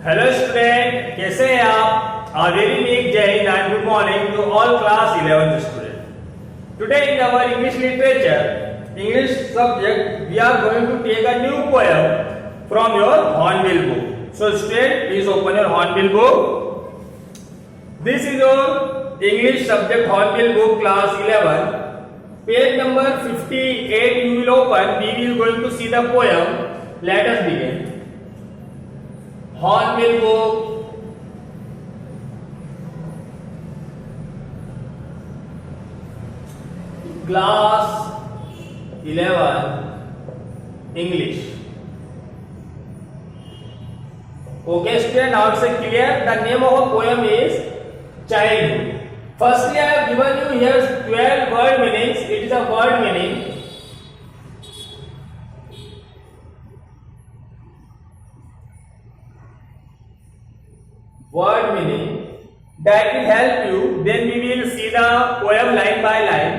Hello student, कैसे हैं आप? A very big jai hind and good morning to all class 11th students. Today in our English literature, English subject, we are going to take a new poem from your Hornbill book. So student, please open your Hornbill book. This is your English subject Hornbill book class 11. Page number 58 you will open. We will going to see the poem. Let us begin. Hornbill book. Class 11 English. Okay student, now it's clear. The name of a poem is Childhood. Firstly, I have given you here 12 word meanings. It is a word meaning. Word meaning that will help you. Then we will see the poem line by line.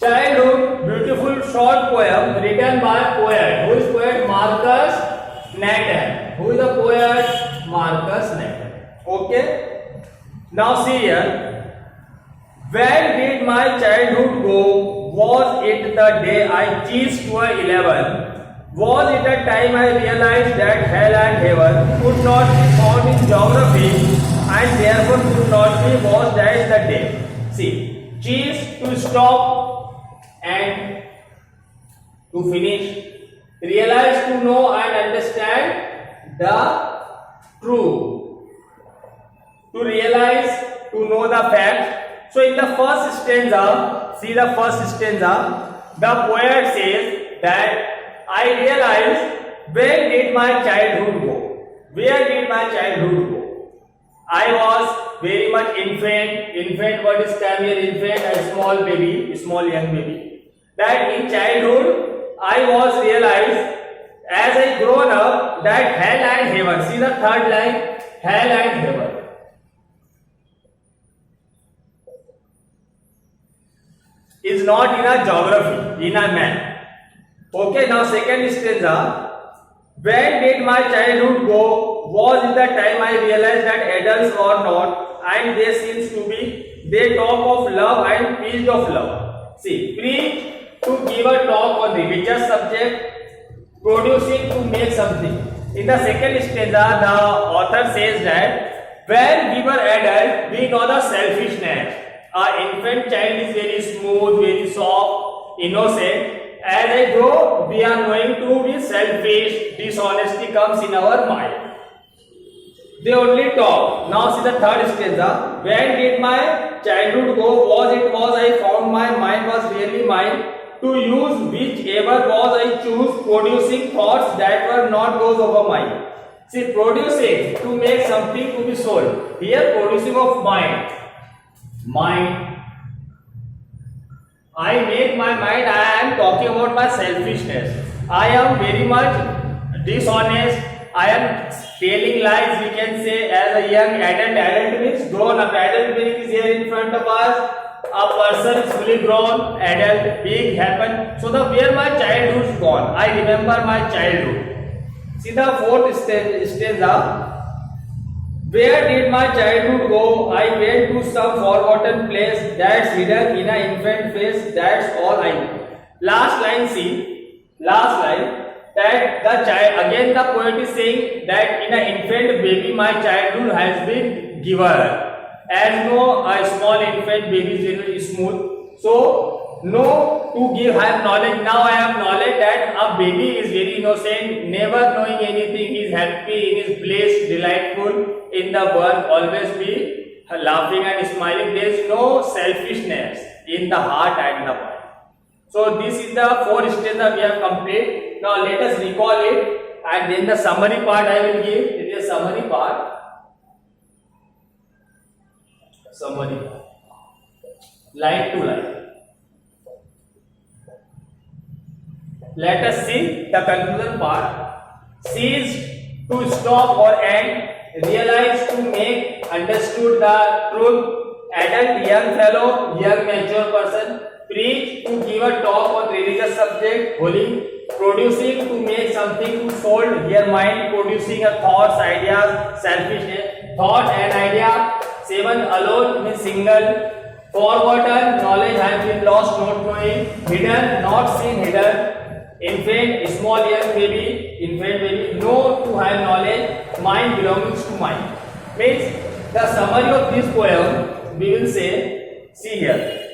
Childhood, beautiful short poem written by poet. Who is poet? Marcus Nathan. Who is the poet? Marcus Nathan. Okay. Now see here. When did my childhood go? Was it the day I chased to 11? Was it a time I realized that hell and heaven could not be found in geography and therefore could not be? Was that the day? See, choose to stop and to finish, realize to know and understand the true, to realize to know the fact. So in the first stanza, see the first stanza, the poet says that I realized, where did my childhood go? Where did my childhood go? I was very much infant. Infant, what is term here? Infant, a small baby, small young baby. That in childhood, I was realized as I grown up that hell and heaven. See the third line, hell and heaven. Is not in a geography, in a man. Okay, now second stanza. When did my childhood go? Was it the time I realized that adults are not, and they seems to be. They talk of love and preach of love. See, preach to give a talk on religious subject, producing to make something. In the second stanza, the author says that when we were adult, we know the selfishness. Our infant child is very smooth, very soft, innocent. As I grow, we are going to be selfish. Dishonesty comes in our mind. They only talk. Now see the third stanza. When did my childhood go? Was I found my mind was really mine to use whichever was I choose, producing thoughts that were not those of a mind. See, producing to make something to be sold. Here producing of mind. Mind. I make my mind. I am talking about my selfishness. I am very much dishonest. I am telling lies, we can say, as a young adult. Adult means grown up. Adult meaning is here in front of us. A person is fully grown, adult, big happen. So the where my childhood is gone. I remember my childhood. See the fourth stanza. Where did my childhood go? I went to some forgotten place that's hidden in an infant face. That's all I know. Last line, see. Last line. That the child, again the poet is saying that in an infant baby my childhood has been given. As no a small infant baby is very smooth. So no to give, I have knowledge. Now I have knowledge that a baby is very innocent, never knowing anything. He is happy, in his place, delightful in the world, always be laughing and smiling. There is no selfishness in the heart and the mind. So this is the four stanza we have complete. Now let us recall it, and then the summary part I will give. It is a summary part. Summary part. Line to line. Let us see the conclusion part. Cease to stop or end. Realize to make, understood the truth. Adult, young fellow, young mature person. Preach to give a talk on religious subject, holy. producing to make something to sold. Here mind producing a thoughts, ideas, selfishness, thought and idea. 7 alone means single. Forgotten, knowledge has been lost, not knowing. Hidden, not seen, hidden. Infant, small young baby, infant baby, know to have knowledge, mind belongs to mind. Means the summary of this poem we will say, see here.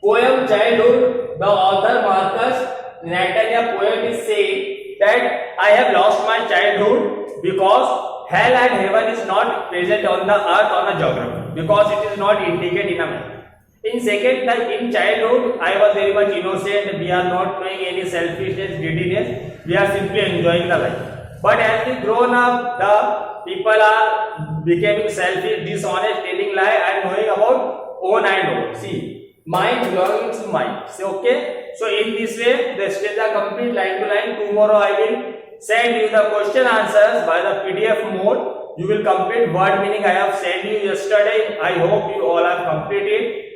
Poem Childhood, the author Marcus Natalia poet is saying that I have lost my childhood because hell and heaven is not present on the earth on a geography, because it is not indicated in a map. In second, like in childhood, I was very much innocent. We are not knowing any selfishness, greediness. We are simply enjoying the life. But as we grown up, the people are becoming selfish, dishonest, telling lie, and knowing about own and own. See, mind belonging to mind. So okay. So in this way, the steps are complete line to line. Tomorrow I will send you the question answers by the PDF mode. You will complete word meaning I have sent you yesterday. I hope you all have completed.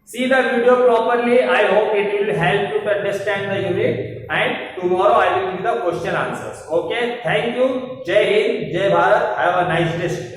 See the video properly. I hope it will help you to understand the unit, and tomorrow I will give the question answers. Okay, thank you. Jai Hind, Jai Bharat. Have a nice day.